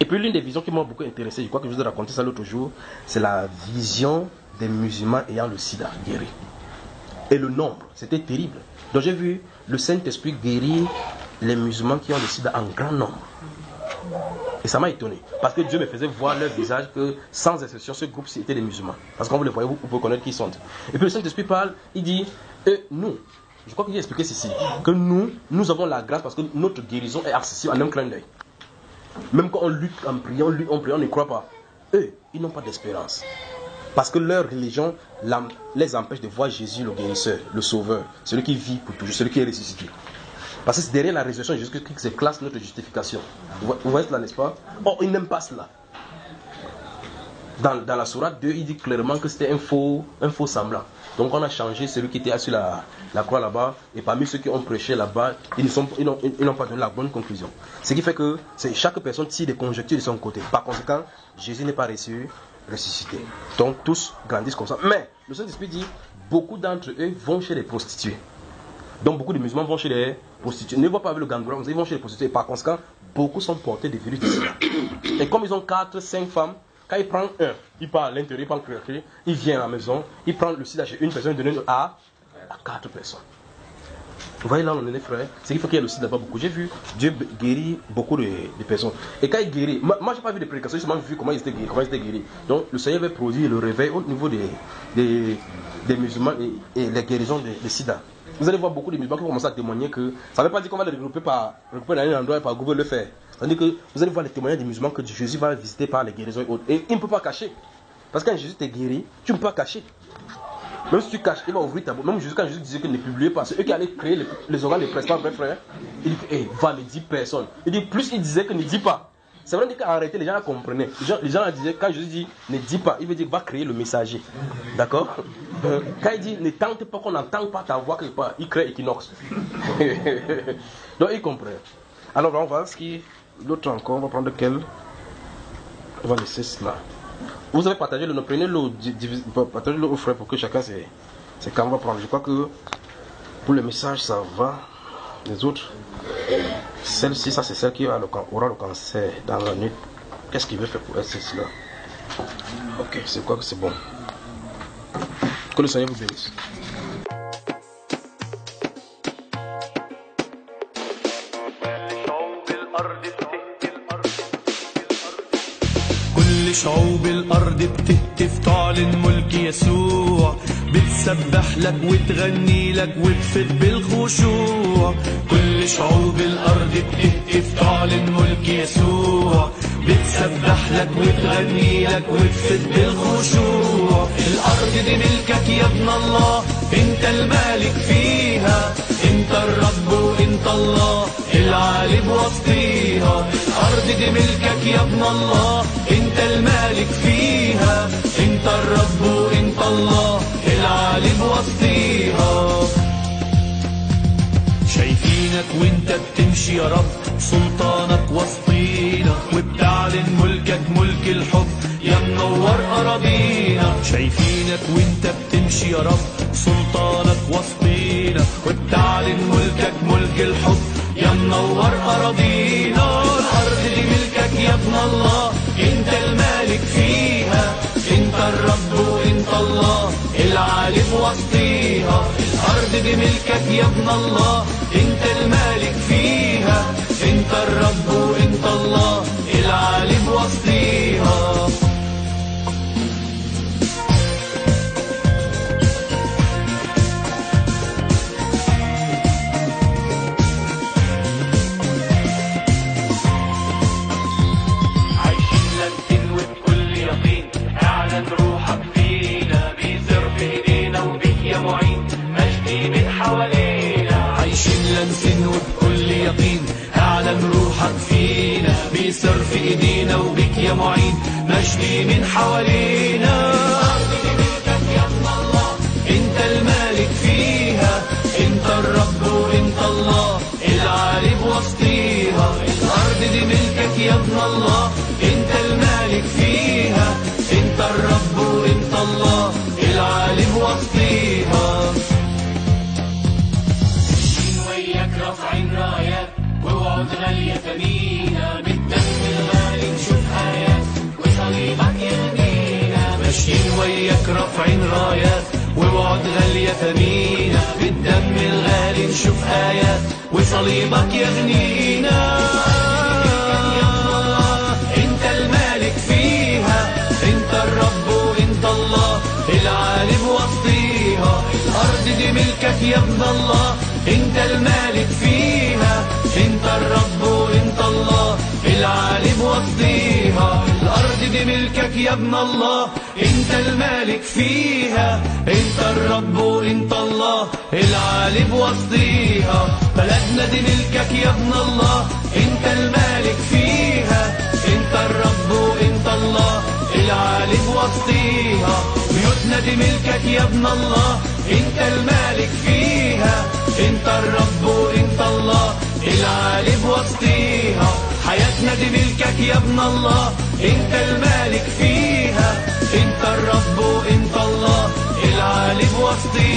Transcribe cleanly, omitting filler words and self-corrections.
Et puis l'une des visions qui m'a beaucoup intéressé, je crois que je vous ai raconté ça l'autre jour, c'est la vision des musulmans ayant le sida guéri. Et le nombre, c'était terrible. Donc j'ai vu le Saint-Esprit guérir les musulmans qui ont le sida en grand nombre. Et ça m'a étonné. Parce que Dieu me faisait voir leur visage que sans exception, ce groupe c'était des musulmans. Parce que quand vous les voyez, vous pouvez connaître qui ils sont. Et puis le Saint-Esprit parle, il dit, nous, je crois qu'il a expliqué ceci, que nous avons la grâce parce que notre guérison est accessible en un clin d'œil. Même quand on lutte en priant, on ne croit pas. Eux, ils n'ont pas d'espérance. Parce que leur religion les empêche de voir Jésus le guérisseur, le sauveur, celui qui vit pour toujours, celui qui est ressuscité. Parce que c'est derrière la résurrection de Jésus-Christ que se classe notre justification. Vous voyez cela, n'est-ce pas? Or, ils n'aiment pas cela. Dans la sourate 2, il dit clairement que c'était un faux semblant. Donc on a changé celui qui était sur la croix là-bas. Et parmi ceux qui ont prêché là-bas, ils n'ont pas donné la bonne conclusion. Ce qui fait que chaque personne tire des conjectures de son côté. Par conséquent, Jésus n'est pas ressuscité. Donc tous grandissent comme ça. Mais le Saint-Esprit dit, beaucoup d'entre eux vont chez les prostituées. Donc beaucoup de musulmans vont chez les prostituées. Ne vont pas avec le gangrène, ils vont chez les prostituées. Par conséquent, beaucoup sont portés des virus de sida. Et comme ils ont 4, 5 femmes, quand il prend un, il part à l'intérieur, il prend le créateur, il vient à la maison, il prend le sida chez une personne, il donne à 4 personnes. Vous voyez là, on est frères. C'est qu'il faut qu'il y ait le sida là-bas beaucoup. J'ai vu Dieu guérir beaucoup de personnes. Et quand il guérit, moi je n'ai pas vu de prédication, j'ai seulement vu comment ils étaient guéris. Donc le Seigneur va produire le réveil au niveau des musulmans et les guérisons des sida. Vous allez voir beaucoup de musulmans qui vont commencer à témoigner que ça ne veut pas dire qu'on va les regrouper dans un endroit et par groupe le faire. C'est-à-dire que vous allez voir les témoignages des musulmans que Jésus va visiter par les guérisons et autres. Et il ne peut pas cacher. Parce que quand Jésus t'est guéri, tu ne peux pas cacher. Même si tu caches, il va ouvrir ta bouche. Même quand Jésus disait qu'il ne publiait pas, c'est eux qui allaient créer les organes de presse, pas vrai frère. Il dit, va, ne dis personne. Il dit, plus il disait que ne dis pas. C'est vrai qu'en réalité, les gens la comprenaient. Les gens disaient, quand Jésus dit ne dis pas, il veut dire va créer le messager. D'accord? Quand il dit ne tente pas qu'on n'entende pas ta voix quelque part, il crée Equinox. Donc il comprend. Alors on va voir ce qui. L'autre encore, on va prendre quel? On va laisser cela. Vous avez partagé le nom, prenez-le, partagez-le aux frères pour que chacun c'est quand on va prendre. Je crois que pour le message ça va. Les autres, celle-ci, ça c'est celle qui aura le cancer dans la nuit. Qu'est-ce qu'il veut faire pour elle, c'est cela? Ok, c'est quoi que c'est bon. Que le Seigneur vous bénisse. كل شعوب الأرض بتهتف تعلن ملك يسوع بتسبح لك وتغني لك وتفت بالخشوع كل شعوب الأرض بتهتف تعلن ملك يسوع بتسبح لك وتغني لك وتفت بالخشوع الأرض دي ملكك يا ابن الله انت المالك فيها انت الرب وانت الله العالي بوسطيها الأرض دي ملكك يا ابن الله انت المالك فيها انت الرب وانت الله العالي بوسطيها شايفينك وانت بتمشي يا رب سلطانك وسطينا وبتعلن ملكك ملك الحب يا منور أراضينا شايفينك وانت بتمشي يا رب سلطانك وسطينا وبتعلن ملكك ملك الحب يا منور أراضينا الأرض دي ملكك يا ابن الله انت المالك فيها انت الرب وانت الله العالي بوسطيها الأرض دي ملكك يا ابن الله انت المالك فيها انت الرب وانت الله العالي بوسطيها وبكل يقين اعلن روحك فينا بيسر في ايدينا وبك يا معين مجدي من حوالينا الارض دي ملكك يا ابن الله انت المالك فيها انت الرب وانت الله العالي بوسطيها الارض دي ملكك يا ابن الله انت المالك فيها انت الرب وانت الله العالي بوسطيها رافعين رايات ووعود غالية ثمينة بالدم الغالي نشوف رافعين رايات ووعد غالية ثمينة، بالدم الغالي نشوف آيات وصليبك يغنينا. انت المالك فيها، انت الرب وانت الله العالم وسطيها. الارض دي ملكك يا ابن الله، انت المالك فيها، انت الرب وانت الله العالم وسطيها. الارض دي ملكك يا ابن الله، انت المالك فيها، انت الرب وانت الله العالم وسطيها. بلدنا دي ملكك يا ابن الله، انت المالك فيها، انت الرب وانت الله العالم وسطيها. بيوتنا دي ملكك يا ابن الله، انت المالك فيها، انت الرب وانت الله العالم وسطيها. حياتنا دي ملكك يا ابن الله، انت المالك فيها، انت الرب وانت الله العالم وسطيها.